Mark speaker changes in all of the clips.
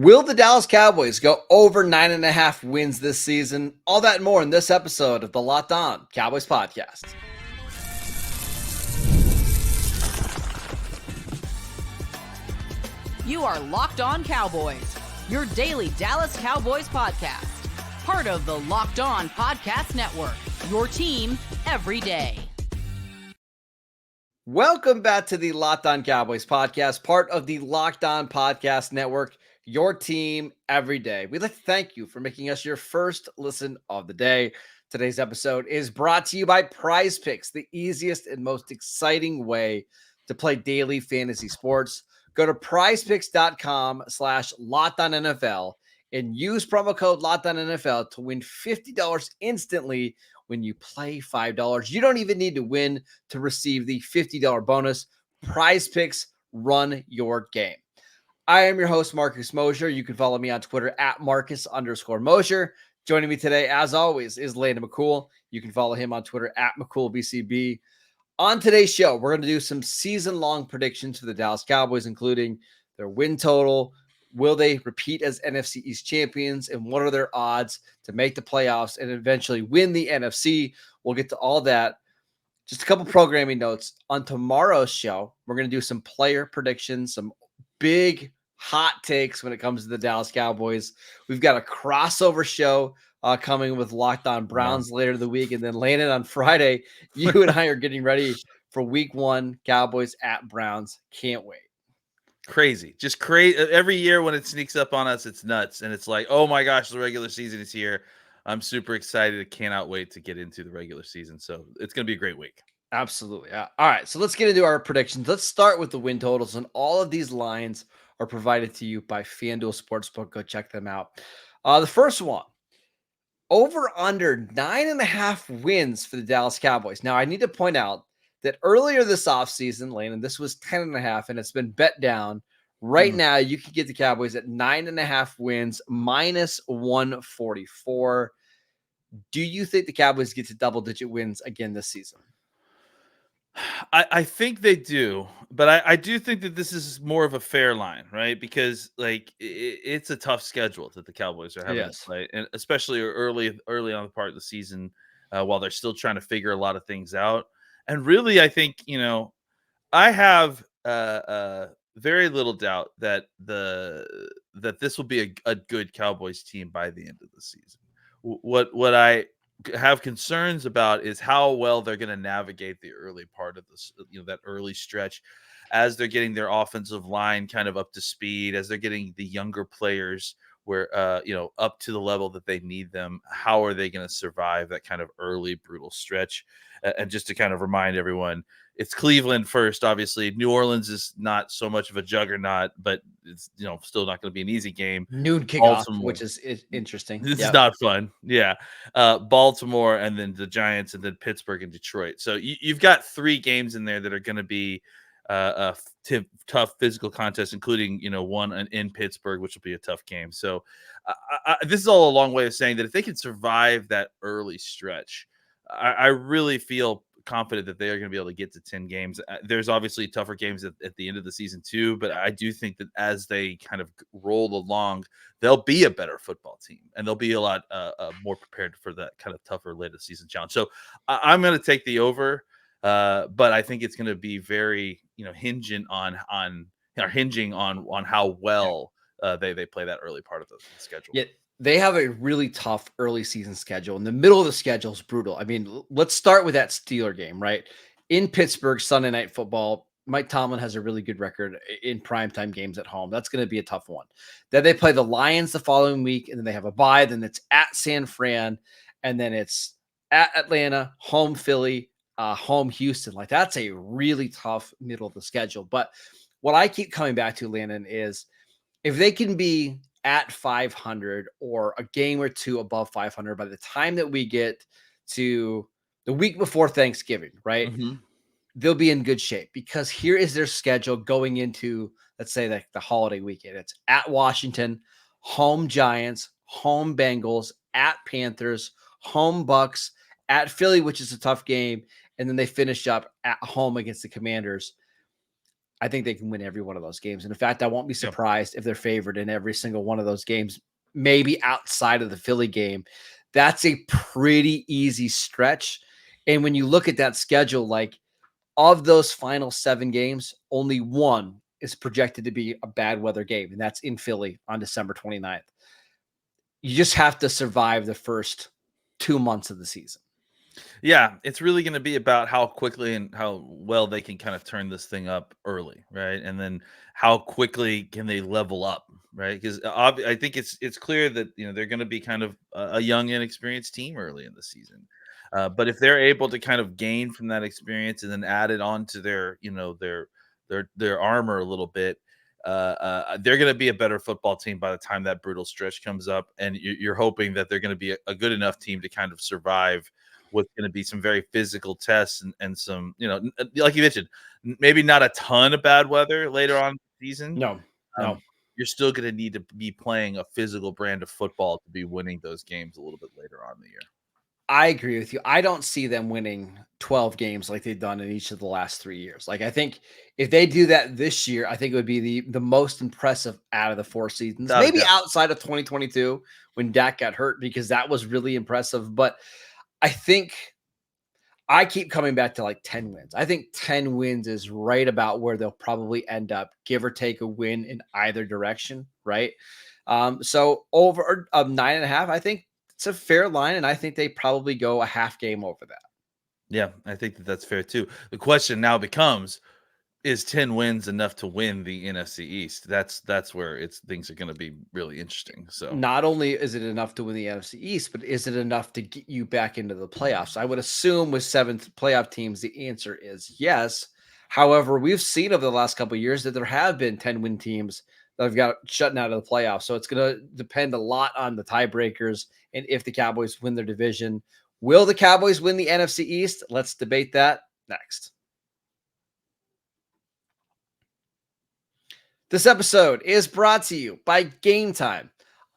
Speaker 1: Will the Dallas Cowboys go over 9.5 wins this season? All that and more in this episode of the Locked On Cowboys podcast.
Speaker 2: You are Locked On Cowboys, your daily Dallas Cowboys podcast. Part of the Locked On Podcast Network, your team every day.
Speaker 1: Welcome back to the Locked On Cowboys podcast, part of the Locked On Podcast Network, your team every day. We'd like to thank you for making us your first listen of the day. Today's episode is brought to you by PrizePicks, the easiest and most exciting way to play daily fantasy sports. Go to prizepicks.com/LockedOnNFL and use promo code LockedOnNFL to win $50 instantly when you play $5. You don't even need to win to receive the $50 bonus. PrizePicks, run your game. I am your host, Marcus Mosher. You can follow me on Twitter at Marcus_Mosher. Joining me today, as always, is Landon McCool. You can follow him on Twitter at McCoolBCB. On today's show, we're going to do some season-long predictions for the Dallas Cowboys, including their win total. Will they repeat as NFC East champions? And what are their odds to make the playoffs and eventually win the NFC? We'll get to all that. Just a couple programming notes. On tomorrow's show, we're going to do some player predictions, some big hot takes when it comes to the Dallas Cowboys. We've got a crossover show coming with Locked On Browns later the week, and then landed on Friday. You and I are getting ready for week one, Cowboys at Browns. Can't wait.
Speaker 3: Crazy. Just crazy. Every year when it sneaks up on us, it's nuts. And it's like, oh my gosh, the regular season is here. I'm super excited. Cannot wait to get into the regular season. So it's going to be a great week.
Speaker 1: Absolutely. All right. So let's get into our predictions. Let's start with the win totals. And all of these lines are provided to you by FanDuel Sportsbook. Go check them out. The first one, over under 9.5 wins for the Dallas Cowboys. Now, I need to point out that earlier this offseason, Landon, this was 10.5, and it's been bet down. Right now, you can get the Cowboys at 9.5 wins, minus 144. Do you think the Cowboys get to double-digit wins again this season?
Speaker 3: I think they do, but I do think that this is more of a fair line, right? Because like it's a tough schedule that the Cowboys are having to play, and especially early on the part of the season, while they're still trying to figure a lot of things out. And really, I think I have very little doubt that this will be a good Cowboys team by the end of the season. What I have concerns about is how well they're going to navigate the early part of this, that early stretch, as they're getting their offensive line kind of up to speed, as they're getting the younger players where up to the level that they need them. How are they going to survive that kind of early brutal stretch? And just to kind of remind everyone, it's Cleveland first. Obviously, New Orleans is not so much of a juggernaut, but it's still not going to be an easy game.
Speaker 1: Noon kickoff, which is interesting.
Speaker 3: This is not fun. Yeah, Baltimore, and then the Giants, and then Pittsburgh and Detroit. So you've got 3 games in there that are going to be tough physical contests, including one in Pittsburgh, which will be a tough game. So this is all a long way of saying that if they can survive that early stretch, I really feel confident that they are going to be able to get to 10 games. There's obviously tougher games at the end of the season too, but I do think that as they kind of roll along, they'll be a better football team, and they'll be a lot more prepared for that kind of tougher later season challenge. So I'm going to take the over, but I think it's going to be very hinging on how well they play that early part of the schedule.
Speaker 1: Yeah. They have a really tough early season schedule, and the middle of the schedule is brutal. I mean, let's start with that Steeler game, right? In Pittsburgh, Sunday Night Football, Mike Tomlin has a really good record in primetime games at home. That's going to be a tough one. Then they play the Lions the following week, and then they have a bye. Then it's at San Fran, and then it's at Atlanta, home Philly, home Houston. Like, that's a really tough middle of the schedule. But what I keep coming back to, Landon, is if they can be at 500 or a game or two above 500 by the time that we get to the week before Thanksgiving, right?
Speaker 3: Mm-hmm.
Speaker 1: They'll be in good shape, because here is their schedule going into, let's say, like the holiday weekend. It's at Washington, home Giants, home Bengals, at Panthers, home Bucks, at Philly, which is a tough game, and then they finish up at home against the Commanders. I think they can win every one of those games. And in fact, I won't be surprised if they're favored in every single one of those games, maybe outside of the Philly game. That's a pretty easy stretch. And when you look at that schedule, like of those final 7 games, only one is projected to be a bad weather game, and that's in Philly on December 29th. You just have to survive the first 2 months of the season.
Speaker 3: Yeah, it's really going to be about how quickly and how well they can kind of turn this thing up early, right? And then how quickly can they level up, right? Because I think it's clear that they're going to be kind of a young, inexperienced team early in the season. But if they're able to kind of gain from that experience and then add it on to their armor a little bit, they're going to be a better football team by the time that brutal stretch comes up. And you're hoping that they're going to be a good enough team to kind of survive what's going to be some very physical tests and some, like you mentioned, maybe not a ton of bad weather later on in the season.
Speaker 1: No.
Speaker 3: You're still going to need to be playing a physical brand of football to be winning those games a little bit later on in the year.
Speaker 1: I agree with you. I don't see them winning 12 games like they've done in each of the last 3 years. Like, I think if they do that this year, I think it would be the most impressive out of the 4 seasons, maybe outside of 2022 when Dak got hurt, because that was really impressive. But I think I keep coming back to like 10 wins. I think 10 wins is right about where they'll probably end up, give or take a win in either direction, right? So over 9.5, I think it's a fair line, and I think they probably go a half game over that.
Speaker 3: Yeah, I think that's fair too. The question now becomes, is 10 wins enough to win the NFC East? That's where things are going to be really interesting. So
Speaker 1: not only is it enough to win the NFC East, but is it enough to get you back into the playoffs? I would assume with 7 playoff teams, the answer is yes. However, we've seen over the last couple of years that there have been 10-win teams that have got shut out of the playoffs. So it's going to depend a lot on the tiebreakers and if the Cowboys win their division. Will the Cowboys win the NFC East? Let's debate that next. This episode is brought to you by Gametime.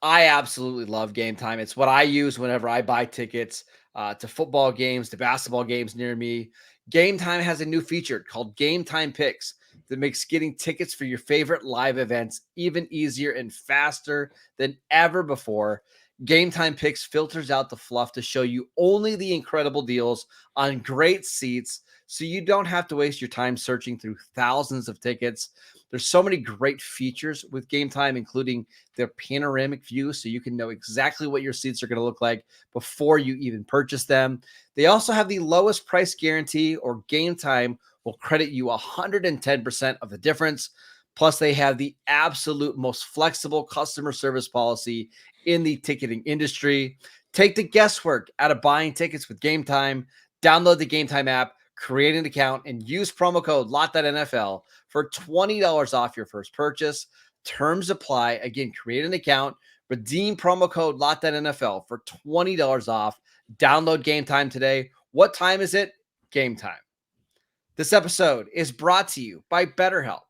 Speaker 1: I absolutely love Gametime. It's what I use whenever I buy tickets to football games, to basketball games near me. Gametime has a new feature called Gametime Picks that makes getting tickets for your favorite live events even easier and faster than ever before. Gametime Picks filters out the fluff to show you only the incredible deals on great seats, so you don't have to waste your time searching through thousands of tickets. There's so many great features with Gametime, including their panoramic view, so you can know exactly what your seats are going to look like before you even purchase them. They also have the lowest price guarantee, or Gametime will credit you 110% of the difference. Plus, they have the absolute most flexible customer service policy in the ticketing industry. Take the guesswork out of buying tickets with Gametime. Download the Gametime app, create an account, and use promo code LOCKEDONNFL for $20 off your first purchase. Terms apply. Again, create an account, redeem promo code LOCKEDONNFL for $20 off. Download Gametime today. What time is it? Gametime. This episode is brought to you by BetterHelp.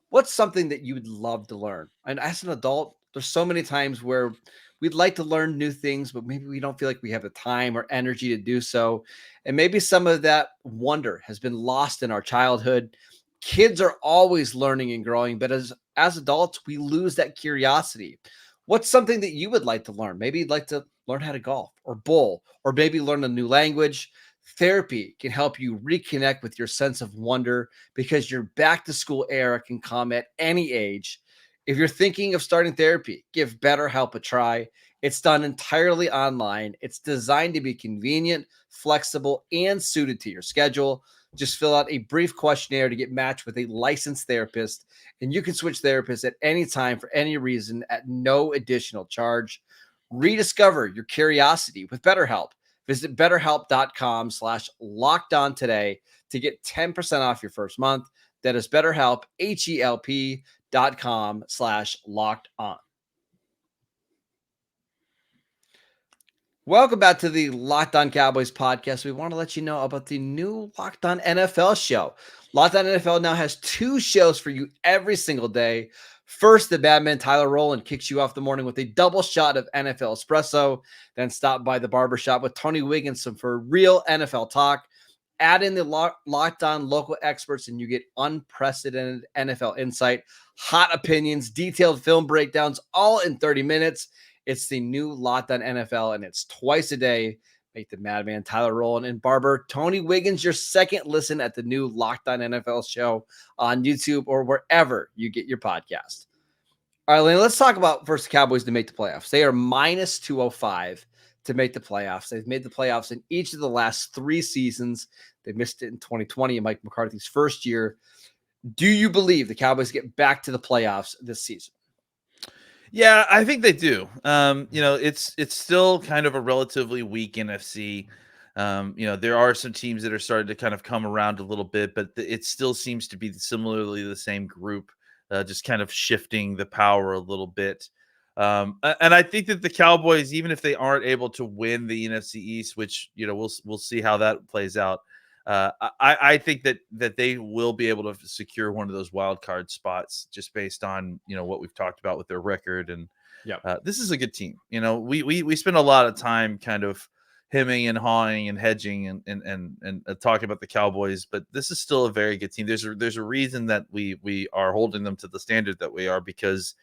Speaker 1: What's something that you would love to learn? And as an adult, there's so many times where we'd like to learn new things, but maybe we don't feel like we have the time or energy to do so. And maybe some of that wonder has been lost in our childhood. Kids are always learning and growing, but as adults, we lose that curiosity. What's something that you would like to learn? Maybe you'd like to learn how to golf or bowl, or maybe learn a new language. Therapy can help you reconnect with your sense of wonder, because your back to school era can come at any age. If you're thinking of starting therapy, give BetterHelp a try. It's done entirely online. It's designed to be convenient, flexible, and suited to your schedule. Just fill out a brief questionnaire to get matched with a licensed therapist, and you can switch therapists at any time for any reason at no additional charge. Rediscover your curiosity with BetterHelp. Visit BetterHelp.com/lockedon today to get 10% off your first month. That is BetterHelp, HELP.com/lockedon. Welcome back to the Locked On Cowboys podcast. We want to let you know about the new Locked On NFL show. Locked On NFL now has 2 shows for you every single day. First, the Badman Tyler Rowland kicks you off the morning with a double shot of NFL espresso. Then stop by the barbershop with Tony Wigginson for real NFL talk. Add in the Locked On local experts, and you get unprecedented NFL insight, hot opinions, detailed film breakdowns, all in 30 minutes. It's the new Locked On NFL, and it's twice a day. Make the madman Tyler Rowland and barber Tony Wiggins your second listen at the new Locked On NFL show on YouTube or wherever you get your podcast. All right, Lane, let's talk about first the Cowboys to make the playoffs. They are minus 205 to make the playoffs. They've made the playoffs in each of the last 3 seasons. They missed it in 2020 in Mike McCarthy's first year. Do you believe the Cowboys get back to the playoffs this season?
Speaker 3: Yeah, I think they do. It's still kind of a relatively weak NFC. There are some teams that are starting to kind of come around a little bit, but it still seems to be similarly the same group, just kind of shifting the power a little bit. And I think that the Cowboys, even if they aren't able to win the NFC East, which we'll see how that plays out. I think that they will be able to secure one of those wild card spots just based on what we've talked about with their record. And this is a good team. We spend a lot of time kind of hemming and hawing and hedging and talking about the Cowboys, but this is still a very good team. There's a reason that we are holding them to the standard that we are, because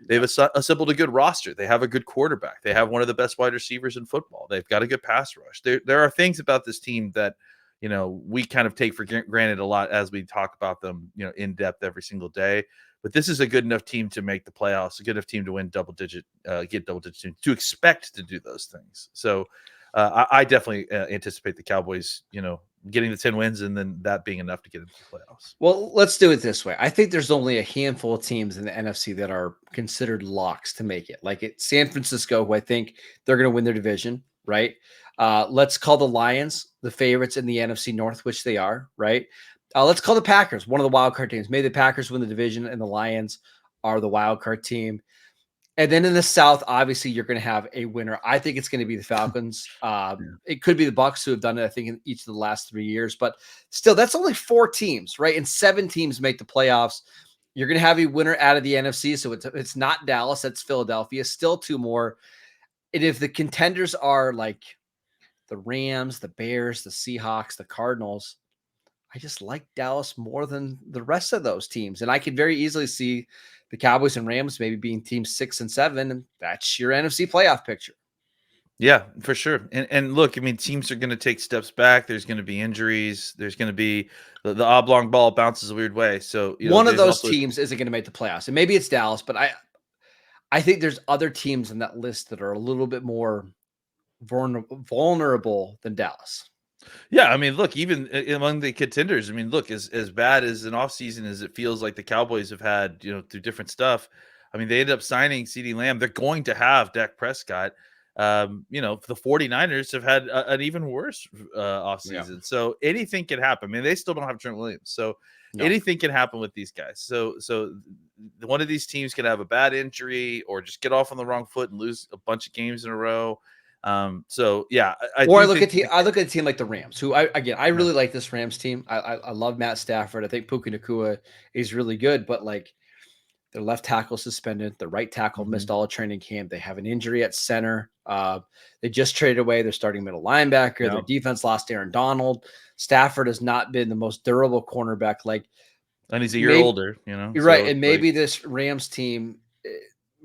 Speaker 3: they've assembled a good roster. They have a good quarterback. They have one of the best wide receivers in football. They've got a good pass rush. There are things about this team that we kind of take for granted a lot as we talk about them, in depth every single day. But this is a good enough team to make the playoffs, a good enough team to win get double digit, to expect to do those things. So I definitely anticipate the Cowboys, getting the 10 wins and then that being enough to get into the playoffs.
Speaker 1: Well, let's do it this way. I think there's only a handful of teams in the NFC that are considered locks to make it. Like San Francisco, who I think they're going to win their division, right? Let's call the Lions the favorites in the NFC North, which they are, right? Let's call the Packers one of the wild card teams. Maybe the Packers win the division and the Lions are the wild card team. And then in the South, obviously, you're going to have a winner. I think it's going to be the Falcons. It could be the Bucs, who have done it, I think, in each of the last 3 years. But still, that's only 4 teams, right? And 7 teams make the playoffs. You're going to have a winner out of the NFC. So it's not Dallas. That's Philadelphia. Still 2 more. And if the contenders are like the Rams, the Bears, the Seahawks, the Cardinals, I just like Dallas more than the rest of those teams. And I could very easily see the Cowboys and Rams maybe being teams 6 and 7, and that's your NFC playoff picture.
Speaker 3: Yeah, for sure. And look, I mean, teams are going to take steps back. There's going to be injuries. There's going to be the oblong ball bounces a weird way. So
Speaker 1: one of those teams isn't going to make the playoffs, and maybe it's Dallas, but I think there's other teams in that list that are a little bit more vulnerable than Dallas.
Speaker 3: Yeah, I mean, look, even among the contenders, I mean, look, as bad as an offseason as it feels like the Cowboys have had, through different stuff. I mean, they ended up signing CeeDee Lamb. They're going to have Dak Prescott. The 49ers have had an even worse offseason. Yeah. So anything can happen. I mean, they still don't have Trent Williams. So anything can happen with these guys. So one of these teams could have a bad injury or just get off on the wrong foot and lose a bunch of games in a row. I look at a team like the Rams, who I really like this Rams team. I love Matt Stafford. I think Puka Nacua is really good, but like their left tackle suspended, the right tackle missed all of training camp. They have an injury at center. They just traded away their starting middle linebacker. Their defense lost Aaron Donald. Stafford has not been the most durable cornerback. And he's a year older,
Speaker 1: You're right. And maybe this Rams team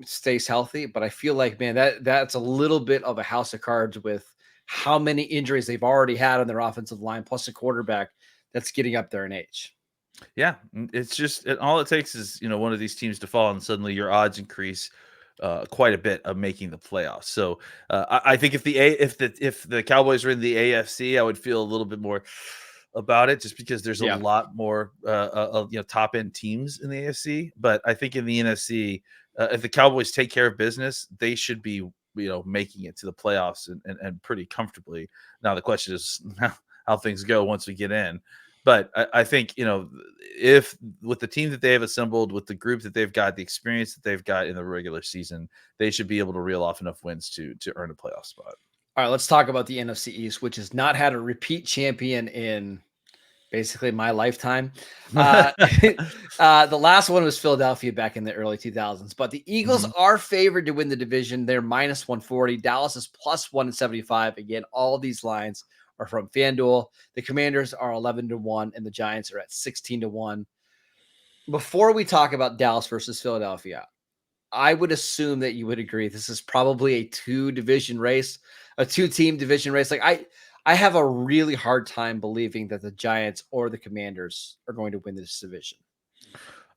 Speaker 1: stays healthy, but I feel like, man, that's a little bit of a house of cards with how many injuries they've already had on their offensive line, plus a quarterback that's getting up there in age.
Speaker 3: Yeah, it's just all it takes is one of these teams to fall, and suddenly your odds increase quite a bit of making the playoffs. So I think if the Cowboys were in the AFC, I would feel a little bit more about it, just because there's a lot more top end teams in the AFC. But I think in the NFC, if the Cowboys take care of business, they should be making it to the playoffs and pretty comfortably. Now the question is how things go once we get in. But I think, if with the team that they have assembled, with the group that they've got, the experience that they've got in the regular season, they should be able to reel off enough wins to earn a playoff spot.
Speaker 1: All right, let's talk about the NFC East, which has not had a repeat champion in basically my lifetime. The last one was Philadelphia back in the early 2000s, but the Eagles are favored to win the division. They're minus 140. Dallas is plus 175. Again, all these lines are from FanDuel. The Commanders are 11-1, and the Giants are at 16-1. Before we talk about Dallas versus Philadelphia, I would assume that you would agree this is probably a two-team division race. Like I have a really hard time believing that the Giants or the Commanders are going to win this division.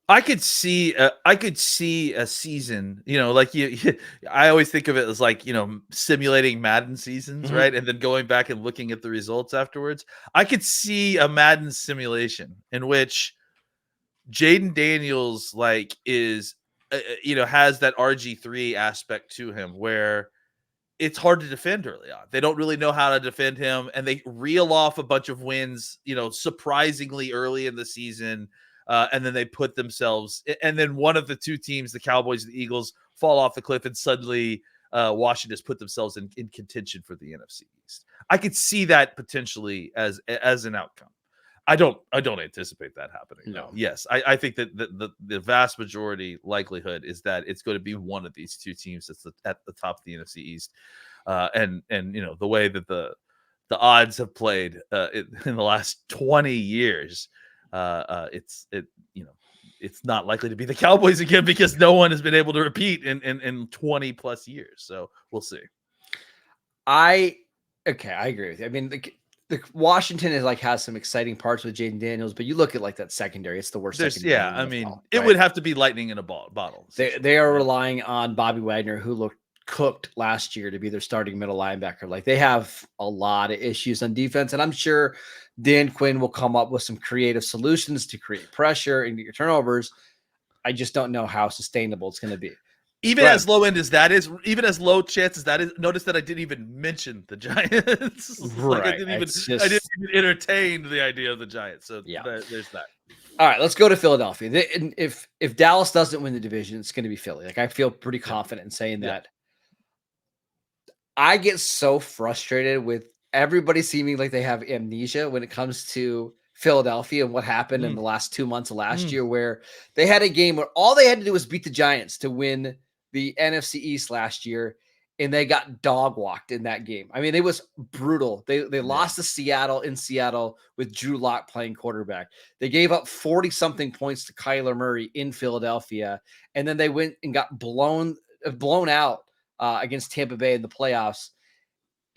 Speaker 3: I could see a season, like I always think of it as like, simulating Madden seasons, right? And then going back and looking at the results afterwards. I could see a Madden simulation in which Jaden Daniels is has that RG3 aspect to him where it's hard to defend early on. They don't really know how to defend him, and they reel off a bunch of wins, surprisingly early in the season. And then they put themselves, and then one of the two teams, the Cowboys and the Eagles, fall off the cliff, and suddenly Washington has put themselves in contention for the NFC East. I could see that potentially as an outcome. I don't anticipate that happening. No. Yes, I think that the vast majority likelihood is that it's going to be one of these two teams that's at the top of the NFC East, and the way that the odds have played in the last 20 years. It's not likely to be the Cowboys again because no one has been able to repeat in 20 plus years. So we'll see.
Speaker 1: I agree with you. I mean, the Washington has some exciting parts with Jaden Daniels, but you look at that secondary; it's the worst.
Speaker 3: Secondary. It would have to be lightning in a bottle.
Speaker 1: They are relying on Bobby Wagner, who looked cooked last year, to be their starting middle linebacker. They have a lot of issues on defense, and I'm sure Dan Quinn will come up with some creative solutions to create pressure and get your turnovers. I just don't know how sustainable it's going to be.
Speaker 3: Even as low end as that is, even as low chance as that is, notice that I didn't even mention the Giants.
Speaker 1: Right.
Speaker 3: I didn't even entertain the idea of the Giants. So there's that.
Speaker 1: All right, let's go to Philadelphia. If Dallas doesn't win the division, it's going to be Philly. I feel pretty confident in saying that. I get so frustrated with everybody seeming like they have amnesia when it comes to Philadelphia and what happened in the last 2 months of last year, where they had a game where all they had to do was beat the Giants to win the NFC East last year, and they got dog walked in that game. I mean, it was brutal. They lost to Seattle in Seattle with Drew Lock playing quarterback. They gave up 40-something points to Kyler Murray in Philadelphia, and then they went and got blown out against Tampa Bay in the playoffs.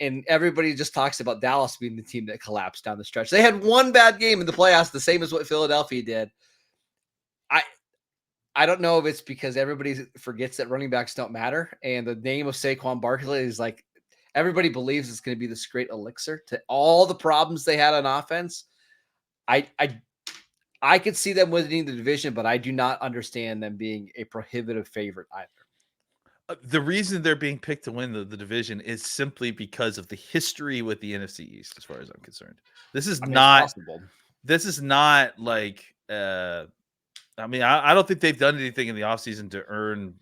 Speaker 1: And everybody just talks about Dallas being the team that collapsed down the stretch. They had one bad game in the playoffs, the same as what Philadelphia did. I don't know if it's because everybody forgets that running backs don't matter, and the name of Saquon Barkley is everybody believes it's going to be this great elixir to all the problems they had on offense. I could see them winning the division, but I do not understand them being a prohibitive favorite either.
Speaker 3: The reason they're being picked to win the division is simply because of the history with the NFC East, as far as I'm concerned. This is not like, I don't think they've done anything in the offseason to earn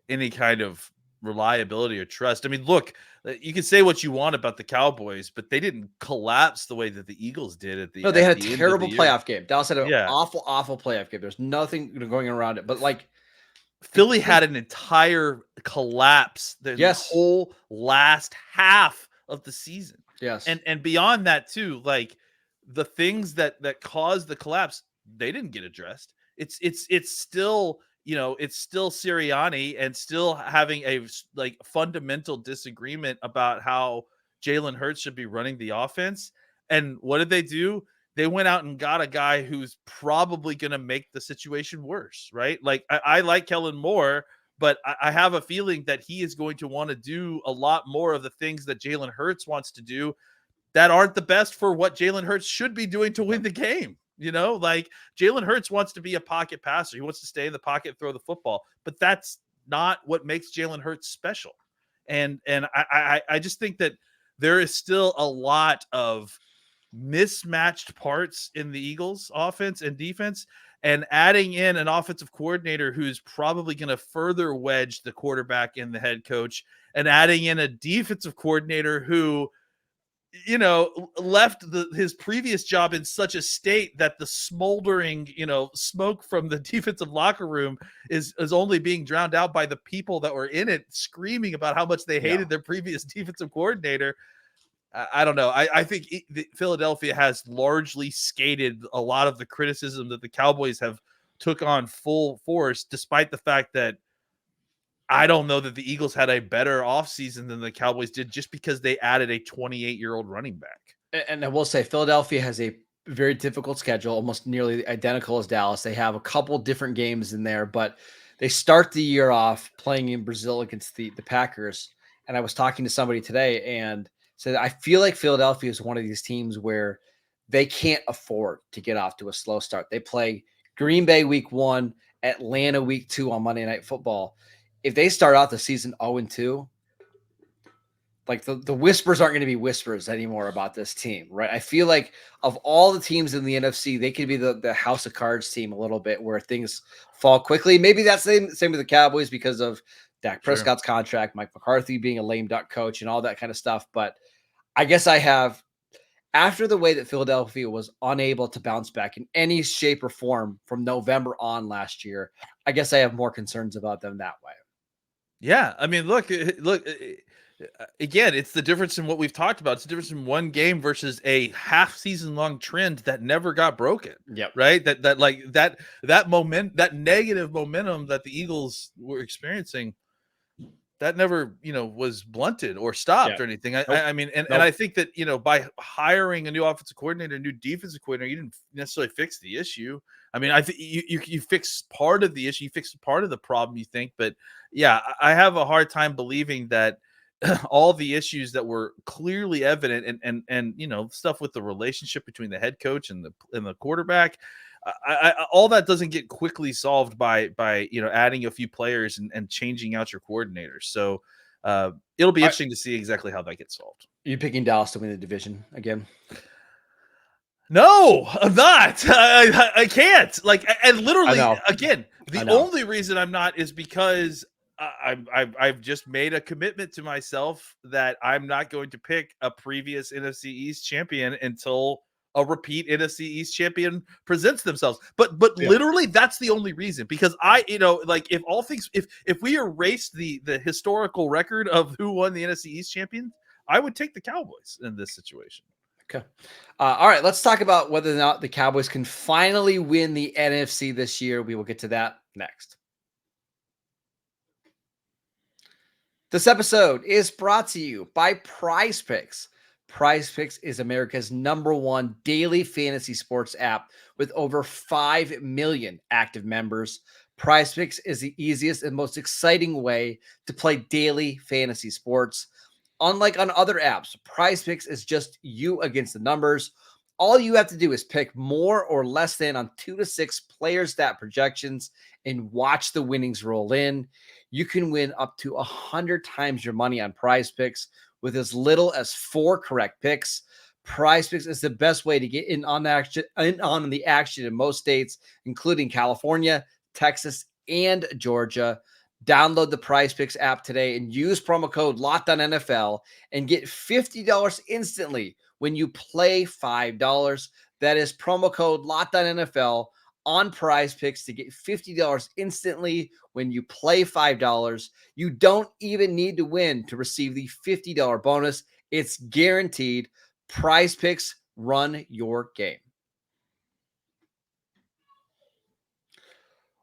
Speaker 3: any kind of reliability or trust. I mean, look, you can say what you want about the Cowboys, but they didn't collapse the way that the Eagles did
Speaker 1: No, they had a terrible playoff game. Dallas had an awful playoff game. There's nothing going around it, but
Speaker 3: Philly had an entire collapse the whole last half of the season.
Speaker 1: Yes.
Speaker 3: And beyond that too, the things that caused the collapse, they didn't get addressed. It's still, it's still Sirianni and still having a fundamental disagreement about how Jalen Hurts should be running the offense. And what did they do? They went out and got a guy who's probably going to make the situation worse, right? I like Kellen Moore, but I have a feeling that he is going to want to do a lot more of the things that Jalen Hurts wants to do that aren't the best for what Jalen Hurts should be doing to win the game. Jalen Hurts wants to be a pocket passer. He wants to stay in the pocket and throw the football, but that's not what makes Jalen Hurts special. And I just think that there is still a lot of mismatched parts in the Eagles offense and defense, and adding in an offensive coordinator who's probably going to further wedge the quarterback and the head coach, and adding in a defensive coordinator who, left his previous job in such a state that the smoldering, smoke from the defensive locker room is only being drowned out by the people that were in it screaming about how much they hated their previous defensive coordinator. I don't know. I think Philadelphia has largely skated a lot of the criticism that the Cowboys have took on full force, despite the fact that I don't know that the Eagles had a better offseason than the Cowboys did just because they added a 28-year-old running back.
Speaker 1: And I will say Philadelphia has a very difficult schedule, almost nearly identical as Dallas. They have a couple different games in there, but they start the year off playing in Brazil against the Packers. And I was talking to somebody today and said, I feel like Philadelphia is one of these teams where they can't afford to get off to a slow start. They play Green Bay week 1, Atlanta week 2 on Monday Night Football. If they start out the season 0-2, like the whispers aren't going to be whispers anymore about this team, right? I feel like of all the teams in the NFC, they could be the house of cards team a little bit where things fall quickly. Maybe that's the same with the Cowboys because of Dak Prescott's contract, Mike McCarthy being a lame duck coach and all that kind of stuff. But I guess I have, after the way that Philadelphia was unable to bounce back in any shape or form from November on last year, I guess I have more concerns about them that way.
Speaker 3: Yeah. I mean, look, again, it's the difference in what we've talked about. It's the difference in one game versus a half season long trend that never got broken.
Speaker 1: Yep.
Speaker 3: Right. That negative momentum that the Eagles were experiencing, that never, was blunted or stopped or anything. I mean, and I think that, by hiring a new offensive coordinator, a new defensive coordinator, you didn't necessarily fix the issue. I mean, I think you fix part of the issue, you fix part of the problem, you think, but yeah, I have a hard time believing that all the issues that were clearly evident and stuff with the relationship between the head coach and the quarterback, all that doesn't get quickly solved by adding a few players and changing out your coordinators. So it'll be interesting to see exactly how that gets solved.
Speaker 1: Are you picking Dallas to win the division again?
Speaker 3: No, I'm not. I can't. Like, and literally, again, the only reason I'm not is because I've just made a commitment to myself that I'm not going to pick a previous NFC East champion until a repeat NFC East champion presents themselves. But literally, that's the only reason, because if all things, if we erase the historical record of who won the NFC East champion, I would take the Cowboys in this situation.
Speaker 1: Okay. All right. Let's talk about whether or not the Cowboys can finally win the NFC this year. We will get to that next. This episode is brought to you by PrizePicks. PrizePicks is America's #1 daily fantasy sports app with over 5 million active members. PrizePicks is the easiest and most exciting way to play daily fantasy sports. Unlike on other apps, PrizePicks is just you against the numbers. All you have to do is pick more or less than on 2 to 6 player stat projections and watch the winnings roll in. You can win up to 100 times your money on PrizePicks with as little as 4 correct picks. PrizePicks is the best way to get in on the action in most states, including California, Texas, and Georgia. Download the PrizePicks app today and use promo code LOCKEDONNFL and get $50 instantly when you play $5. That is promo code LOCKEDONNFL on PrizePicks to get $50 instantly when you play $5. You don't even need to win to receive the $50 bonus. It's guaranteed. PrizePicks, run your game.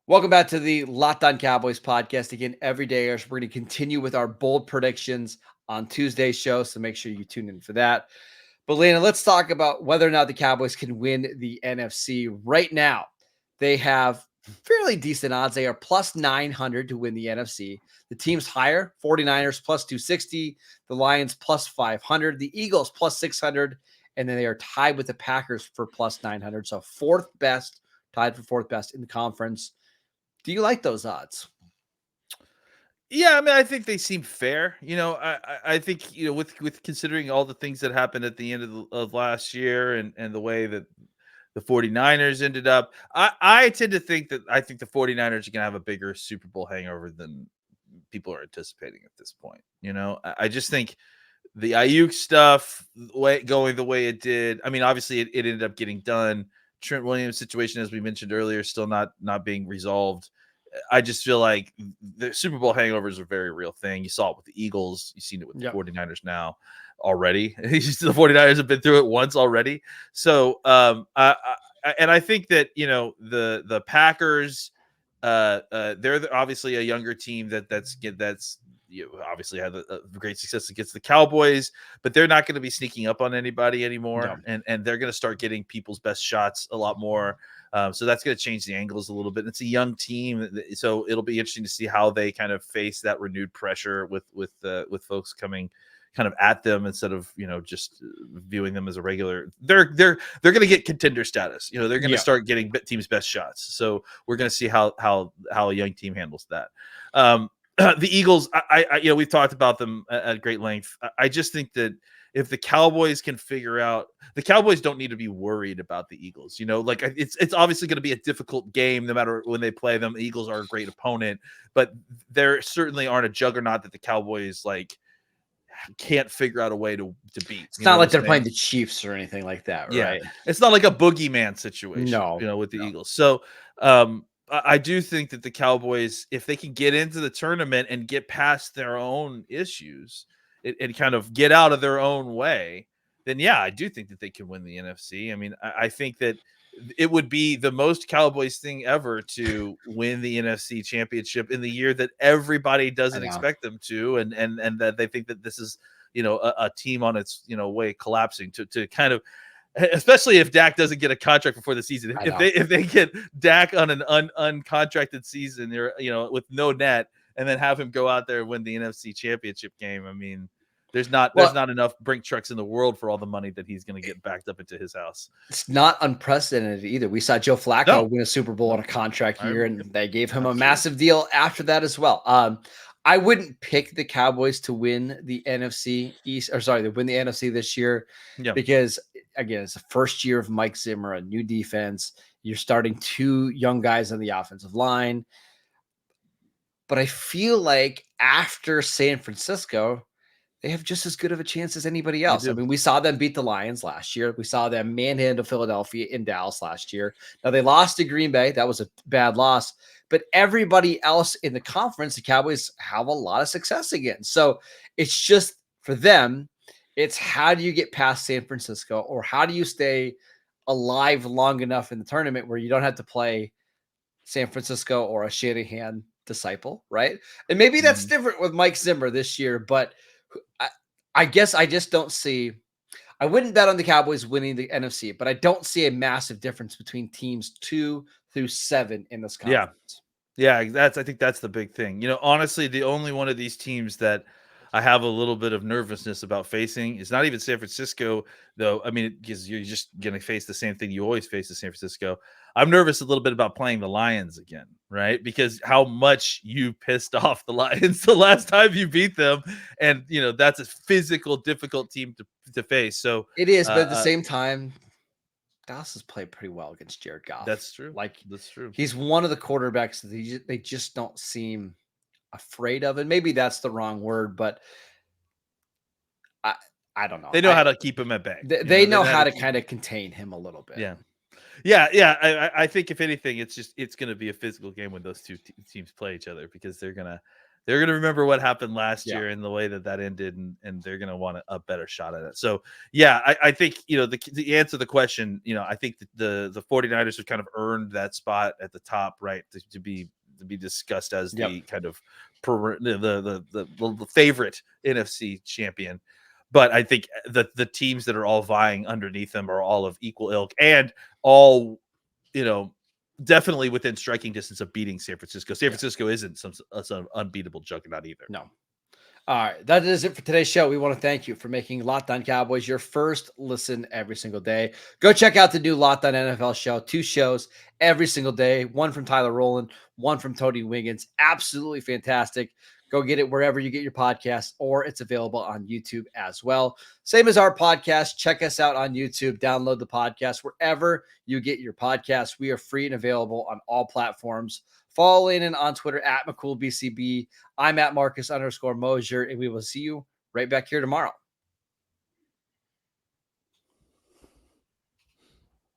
Speaker 1: Welcome back to the Locked On Cowboys podcast. Again, every day, we're going to continue with our bold predictions on Tuesday's show, so make sure you tune in for that. But, Lena, let's talk about whether or not the Cowboys can win the NFC. Right now, they have fairly decent odds. They are plus 900 to win the NFC. The team's higher, 49ers plus 260, the Lions plus 500, the Eagles plus 600, and then they are tied with the Packers for plus 900. So tied for fourth best in the conference. Do you like those odds?
Speaker 3: Yeah, I mean, I think they seem fair. I think, with considering all the things that happened at the end of last year and the way that the 49ers ended up, I tend to think that I think the 49ers are going to have a bigger Super Bowl hangover than people are anticipating at this point. I just think the Ayuk stuff going the way it did. I mean, obviously it ended up getting done. Trent Williams situation, as we mentioned earlier, still not being resolved. I just feel like the Super Bowl hangovers are a very real thing. You saw it with the Eagles. You've seen it with the 49ers now already. The 49ers have been through it once already. So, I think that, the Packers, they're obviously a younger team that's obviously had a great success against the Cowboys, but they're not going to be sneaking up on anybody anymore, and they're going to start getting people's best shots a lot more. So that's going to change the angles a little bit. It's a young team, so it'll be interesting to see how they kind of face that renewed pressure with folks coming kind of at them instead of just viewing them as a regular. They're going to get contender status. They're going to start getting teams' best shots. So we're going to see how a young team handles that. The Eagles, we've talked about them at great length. I just think that if the Cowboys can figure out, the Cowboys don't need to be worried about the Eagles. It's obviously going to be a difficult game no matter when they play them. The Eagles are a great opponent, but there certainly aren't a juggernaut that the Cowboys can't figure out a way to beat.
Speaker 1: It's not like they're playing the Chiefs or anything like that, right?
Speaker 3: It's not like a boogeyman situation, with the Eagles. So, I do think that the Cowboys, if they can get into the tournament and get past their own issues and kind of get out of their own way, then I do think that they can win the NFC. I mean, I think that it would be the most Cowboys thing ever to win the NFC championship in the year that everybody doesn't expect them to. And that they think that this is, a team on its, way collapsing to kind of, especially if Dak doesn't get a contract before the season. If they get Dak on an uncontracted season, with no net, and then have him go out there and win the NFC championship game. I mean, there's not enough brink trucks in the world for all the money that he's going to get backed up into his house.
Speaker 1: It's not unprecedented either. We saw Joe Flacco win a Super Bowl on a contract year, and they gave him a massive deal after that as well. I wouldn't pick the Cowboys to win the NFC East, to win the NFC this year, because again, it's the first year of Mike Zimmer, a new defense. You're starting two young guys on the offensive line. But I feel like after San Francisco, they have just as good of a chance as anybody else. I mean, we saw them beat the Lions last year. We saw them manhandle Philadelphia in Dallas last year. Now, they lost to Green Bay. That was a bad loss. But everybody else in the conference, the Cowboys have a lot of success against. So it's just for them, it's how do you get past San Francisco, or how do you stay alive long enough in the tournament where you don't have to play San Francisco or a Shanahan disciple, right? And maybe that's different with Mike Zimmer this year, but I guess I just don't see. I wouldn't bet on the Cowboys winning the NFC, but I don't see a massive difference between teams 2 through 7 in this conference.
Speaker 3: Yeah, I think that's the big thing. Honestly, the only one of these teams that I have a little bit of nervousness about facing is not even San Francisco, though. I mean, because you're just going to face the same thing you always face at San Francisco. I'm nervous a little bit about playing the Lions again, right? Because how much you pissed off the Lions the last time you beat them. And, that's a physical, difficult team to face. So
Speaker 1: it is, but at the same time, Dallas has played pretty well against Jared Goff.
Speaker 3: That's true. That's true.
Speaker 1: He's one of the quarterbacks that they just don't seem afraid of, and maybe that's the wrong word, but I don't know.
Speaker 3: They know how to keep him at bay.
Speaker 1: They know how to kind of contain him a little bit.
Speaker 3: Yeah. I think if anything, it's going to be a physical game when those two teams play each other, because they're gonna remember what happened last year and the way that ended, and they're gonna want a better shot at it. So I think the answer to the question, I think the 49ers have kind of earned that spot at the top, right, to be discussed as the kind of the favorite NFC champion. But I think the teams that are all vying underneath them are all of equal ilk, and all, definitely within striking distance of beating San Francisco. San Francisco isn't some unbeatable juggernaut either.
Speaker 1: No. All right. That is it for today's show. We want to thank you for making Locked On Cowboys your first listen every single day. Go check out the new Locked On NFL show. 2 shows every single day. One from Tyler Rowland, one from Tony Wiggins. Absolutely fantastic. Go get it wherever you get your podcasts, or it's available on YouTube as well. Same as our podcast. Check us out on YouTube. Download the podcast wherever you get your podcasts. We are free and available on all platforms. Follow Landon on Twitter at McCoolBCB. I'm at Marcus_Mosier, and we will see you right back here tomorrow.